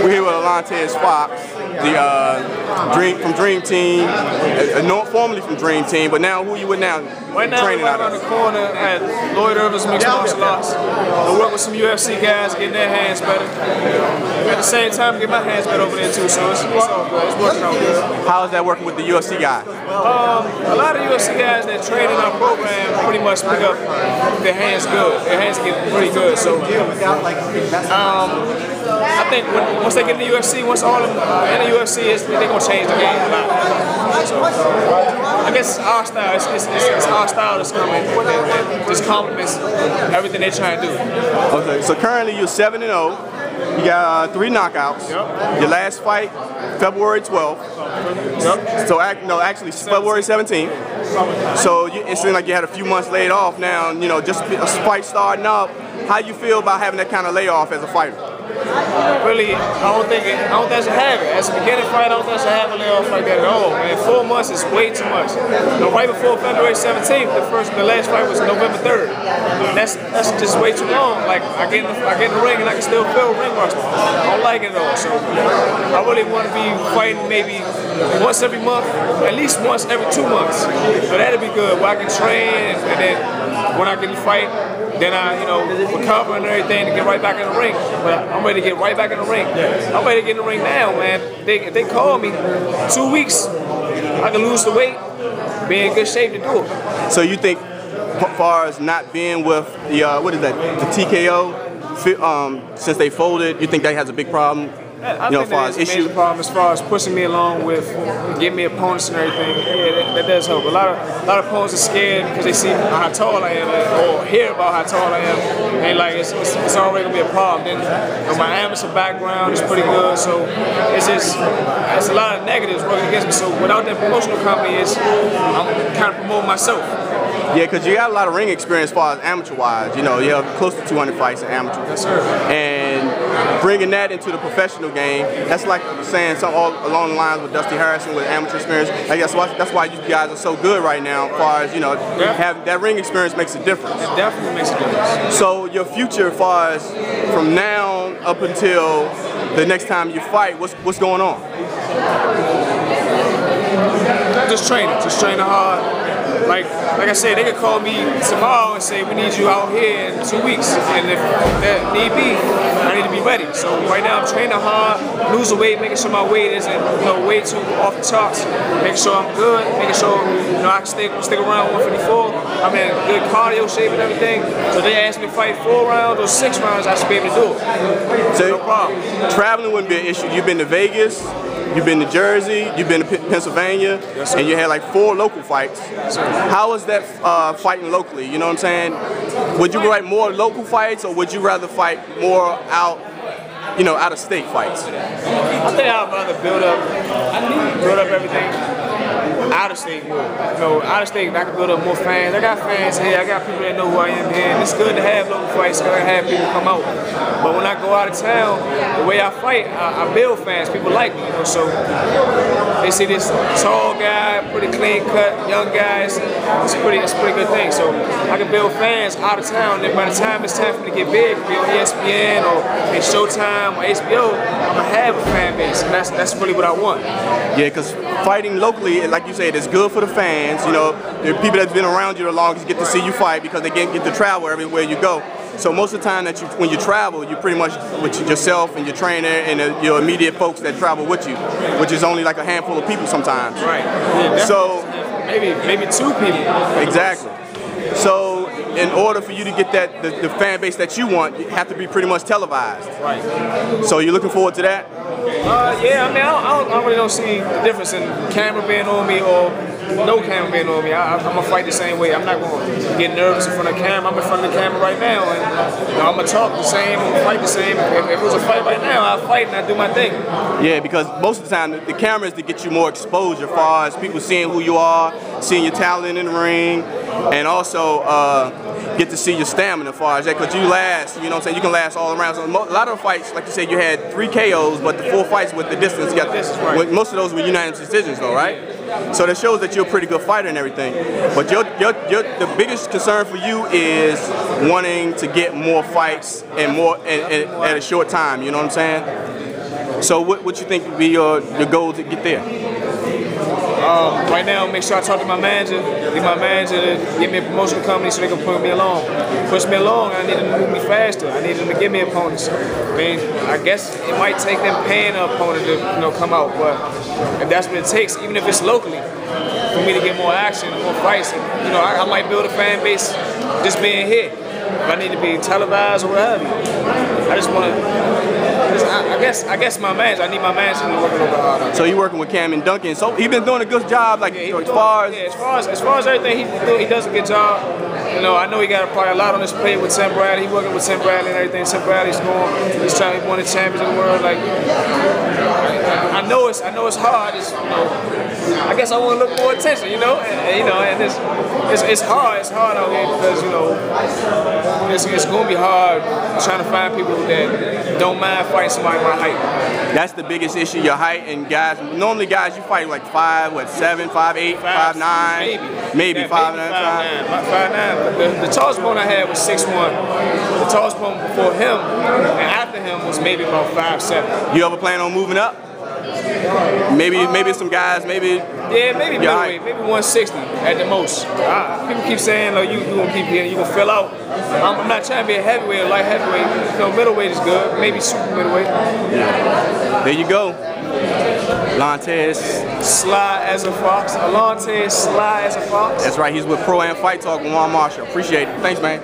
We're here with Alantez from Dream Team, formerly from Dream Team, but now who you with now? Right now, training we're around the corner at Lloyd Irvin's Mixed Martial Arts. I work with some UFC guys, getting their hands better. At the same time, get my hands better over there too, so it's all good. It's working out good. How is that working with the UFC guys? A lot of UFC guys that train in our program pretty much pick up their hands good. Their hands get pretty good. So I think once they get in the UFC, once all of them in the UFC, they're going to change the game a lot. So I guess our style, it's our style that's coming that just complements everything they're trying to do. Okay, so currently you're 7-0. You got 3 knockouts. Yep. Your last fight, February 12th. Yep. So actually February 17th. So it seemed like you had a few months laid off now. You know, just a fight starting up. How you feel about having that kind of layoff as a fighter? Really, I don't think I should have it. As a beginning fight, I don't think I should have a layoff like that at all, man. 4 months is way too much. Right before February 17th, the last fight was November 3rd. That's just way too long. Like I get in the ring and I can still feel ring rust. I don't like it at all. So I really want to be fighting maybe once every month, at least once every 2 months. So that'd be good. Where I can train and then when I can fight, then I, recover and everything to get right back in the ring. But I'm ready to get right back in the ring. I'm ready to get in the ring now, man. If they call me 2 weeks, I can lose the weight, be in good shape to do it. So you think, as far as not being with the the TKO, since they folded, you think that has a big problem? I think that is a major problem as far as pushing me along with getting me opponents and everything. Yeah, that does help. A lot of opponents are scared because they see how tall I am or hear about how tall I am, and like it's already gonna be a problem. Then my amateur background is pretty good, so it's a lot of negatives working against me. So without that promotional company, I'm kind of promoting myself. Yeah, because you got a lot of ring experience as far as amateur-wise. You know, you have close to 200 fights in amateur. Yes, sir. And bringing that into the professional game, that's like saying something all along the lines with Dusty Harrison with amateur experience. I guess that's why you guys are so good right now as far as, have that ring experience makes a difference. It definitely makes a difference. So your future as far as from now up until the next time you fight, what's going on? Just training hard. Like I said, they could call me tomorrow and say, we need you out here in 2 weeks. And if that need be, I need to be ready. So right now I'm training hard, losing weight, making sure my weight isn't way too off the charts, making sure I'm good, making sure I can stick around 154. I'm in good cardio shape and everything. So they asked me to fight 4 rounds or 6 rounds, I should be able to do it. So no problem. Traveling wouldn't be an issue. You've been to Vegas, you've been to Jersey, you've been to Pennsylvania, yes, and you had like 4 local fights. Yes, how is that fighting locally? You know what I'm saying? Would you like more local fights, or would you rather fight more out of state fights? I think I'd rather build up everything out of state more. Out of state I can build up more fans. I got fans here, I got people that know who I am here, and it's good to have local fights, it's good to have people come out. But when I go out of town, the way I fight, I build fans. People like me, so they see this tall guy, pretty clean cut, young guys. It's a pretty good thing. So I can build fans out of town, and by the time it's time for me to get big, be on ESPN or in Showtime or HBO, I'm gonna have a fan base, and that's really what I want. Yeah, because fighting locally, like you said, it's good for the fans. The people that's been around you the longest get to see you fight because they get to travel everywhere you go. So most of the time when you travel, you're pretty much with yourself and your trainer and your immediate folks that travel with you, which is only like a handful of people sometimes. Right. Yeah, so maybe 2 people. Exactly. So in order for you to get the fan base that you want, you have to be pretty much televised. Right. So you're looking forward to that? Yeah, I mean, I really don't see the difference in camera being on me or no camera being on me. I'm gonna fight the same way. I'm not gonna get nervous in front of the camera. I'm in front of the camera right now, and I'm gonna talk the same, I'm gonna fight the same. If it was a fight right now, I'll fight and I do my thing. Yeah, because most of the time the camera is to get you more exposure, as far as people seeing who you are, seeing your talent in the ring, and also get to see your stamina as far as that, because you last, you know what I'm saying, you can last all around. So a lot of fights, like you said, you had 3 KOs, but the 4 fights with the distance, most of those were unanimous decisions though, right? So that shows that you're a pretty good fighter and everything. But the biggest concern for you is wanting to get more fights and more at a short time, you know what I'm saying? So what you think would be your goal to get there? Right now, make sure I talk to my manager, get my manager to give me a promotion to company so they can push me along. Push me along, I need them to move me faster. I need them to give me opponents. I mean, I guess it might take them paying an opponent to come out, but if that's what it takes, even if it's locally, for me to get more action, more fights, and, I might build a fan base just being here. If I need to be televised or whatever, I just want to. I guess my manager. I need my manager to work a little bit harder. So you working with Cam and Duncan? So he been doing a good job, like as far as everything he does a good job. I know he got probably a lot on his plate with Tim Bradley. He working with Tim Bradley and everything. Tim Bradley's he's trying to be one of the champions of the world. Like I know it's hard. I guess I want to look more attention, and it's hard. It's hard out here because it's going to be hard trying to find people that don't mind fighting somebody my height. That's the biggest issue, your height, and guys. Normally, guys, you fight like 5'7", 5'8", 5'9", maybe 5'9". 5'9". The tallest opponent I had was 6'1". The tallest opponent before him and after him was maybe about 5'7". You ever plan on moving up? Maybe some guys, maybe middleweight, maybe 160 at the most. People keep saying, like, you gonna keep getting, you gonna fill out. I'm not trying to be a heavyweight or light heavyweight. Middleweight is good. Maybe super middleweight. Yeah. There you go. Alantez. Sly as a fox. Alantez, sly as a fox. That's right. He's with Pro Am Fight Talk with Juan Marshall. Appreciate it. Thanks, man.